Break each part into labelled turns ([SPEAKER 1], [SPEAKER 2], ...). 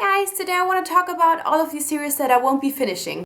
[SPEAKER 1] Hi guys, today I want to talk about all of these series that I won't be finishing.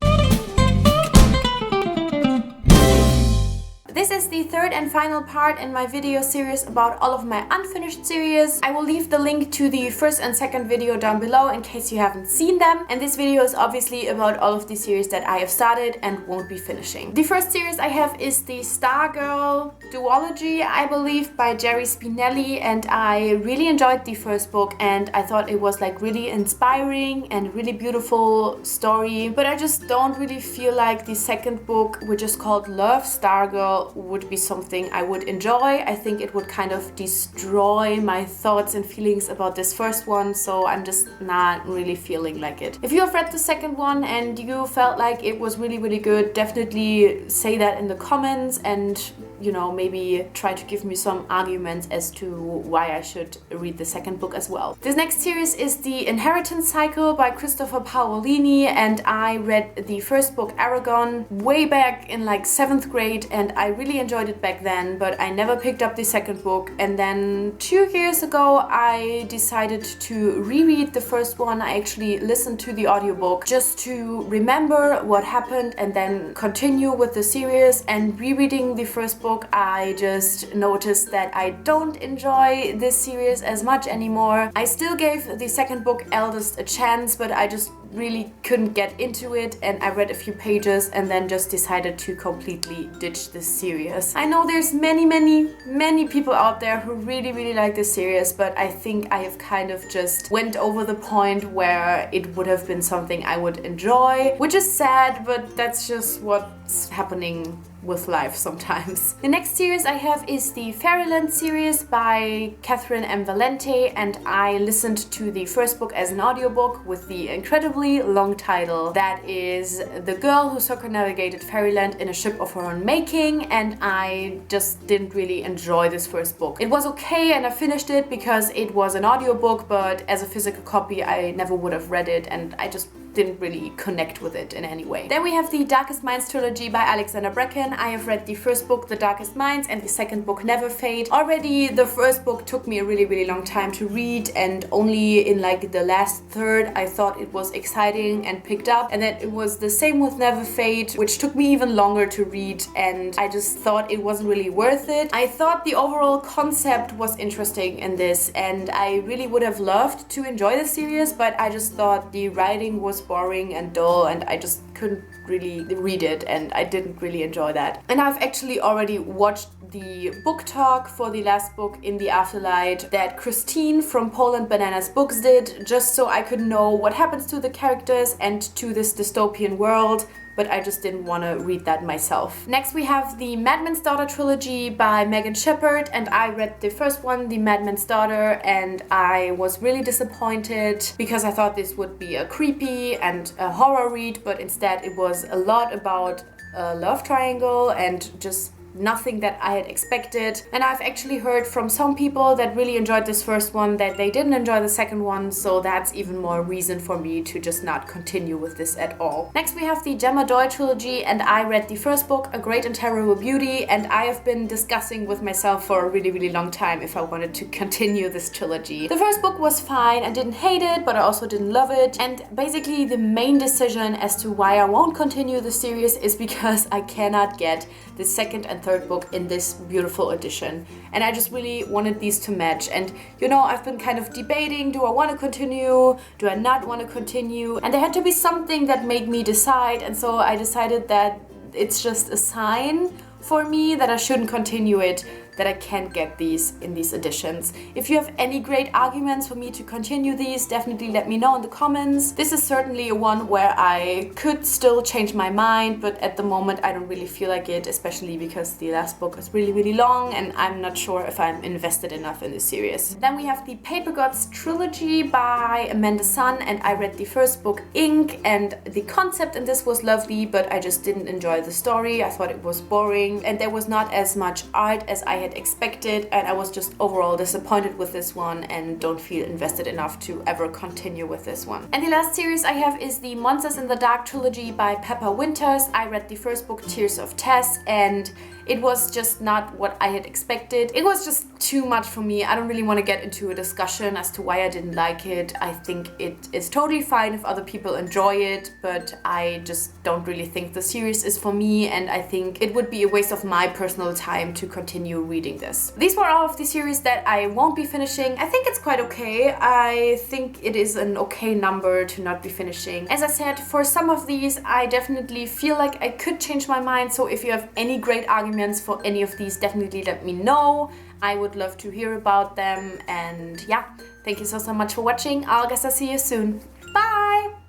[SPEAKER 1] This is the third and final part in my video series about all of my unfinished series. I will leave the link to the first and second video down below in case you haven't seen them. And this video is obviously about all of the series that I have started and won't be finishing. The first series I have is the Stargirl Duology, I believe, by Jerry Spinelli, and I really enjoyed the first book and I thought it was like really inspiring and really beautiful story. But I just don't really feel like the second book, which is called Love Stargirl, would be something I would enjoy. I think it would kind of destroy my thoughts and feelings about this first one, so I'm just not really feeling like it. If you have read the second one and you felt like it was really good, definitely say that in the comments and, you know, maybe try to give me some arguments as to why I should read the second book as well. This next series is The Inheritance Cycle by Christopher Paolini, and I read the first book, Aragon, way back in like 7th grade, and I really enjoyed it back then, but I never picked up the second book. And then 2 years ago I decided to reread the first one. I actually listened to the audiobook just to remember what happened and then continue with the series. And rereading the first book, I just noticed that I don't enjoy this series as much anymore. I still gave the second book, Eldest, a chance, but I just really couldn't get into it, and I read a few pages and then just decided to completely ditch this series. I know there's many people out there who really like this series, but I think I have kind of just went over the point where it would have been something I would enjoy, which is sad, but that's just what's happening with life sometimes. The next series I have is the Fairyland series by Catherine M. Valente, and I listened to the first book as an audiobook with the incredibly long title that is The Girl Who Circumnavigated Fairyland in a Ship of Her Own Making, and I just didn't really enjoy this first book. It was okay and I finished it because it was an audiobook, but as a physical copy I never would have read it and I just didn't really connect with it in any way. Then we have the Darkest Minds trilogy by Alexander Bracken. I have read the first book, The Darkest Minds, and the second book, Never Fade. Already the first book took me a really long time to read, and only in like the last third I thought it was exciting and picked up. And then it was the same with Never Fade, which took me even longer to read, and I just thought it wasn't really worth it. I thought the overall concept was interesting in this, and I really would have loved to enjoy the series, but I just thought the writing was boring and dull and I just couldn't really read it, and I didn't really enjoy that. And I've actually already watched the book talk for the last book, In the Afterlight, that Christine from Poland Bananas Books did, just so I could know what happens to the characters and to this dystopian world, but I just didn't want to read that myself. Next we have the Madman's Daughter trilogy by Megan Shepherd, and I read the first one, The Madman's Daughter, and I was really disappointed because I thought this would be a creepy and a horror read, but instead it was a lot about a love triangle and just nothing that I had expected. And I've actually heard from some people that really enjoyed this first one that they didn't enjoy the second one, so that's even more reason for me to just not continue with this at all. Next we have the Gemma Doyle trilogy, and I read the first book, A Great and Terrible Beauty, and I have been discussing with myself for a really long time if I wanted to continue this trilogy. The first book was fine, I didn't hate it, but I also didn't love it, and basically the main decision as to why I won't continue the series is because I cannot get the second and third book in this beautiful edition, and I just really wanted these to match. And you know, I've been kind of debating, do I want to continue, do I not want to continue, and there had to be something that made me decide, and so I decided that it's just a sign for me that I shouldn't continue it, that I can't get these in these editions. If you have any great arguments for me to continue these, definitely let me know in the comments. This is certainly one where I could still change my mind, but at the moment I don't really feel like it, especially because the last book is really long and I'm not sure if I'm invested enough in this series. Then we have the Papercuts trilogy by Amanda Sun, and I read the first book, Ink, and the concept in this was lovely, but I just didn't enjoy the story. I thought it was boring and there was not as much art as I had expected, and I was just overall disappointed with this one and don't feel invested enough to ever continue with this one. And the last series I have is the Monsters in the Dark trilogy by Pepper Winters. I read the first book, Tears of Tess, and it was just not what I had expected. It was just too much for me. I don't really want to get into a discussion as to why I didn't like it. I think it is totally fine if other people enjoy it, but I just don't really think the series is for me, and I think it would be a waste of my personal time to continue reading this. These were all of the series that I won't be finishing. I think it's quite okay. I think it is an okay number to not be finishing. As I said, for some of these, I definitely feel like I could change my mind, so if you have any great arguments for any of these, definitely let me know. I would love to hear about them, and yeah, thank you so much for watching. I guess I'll see you soon. Bye!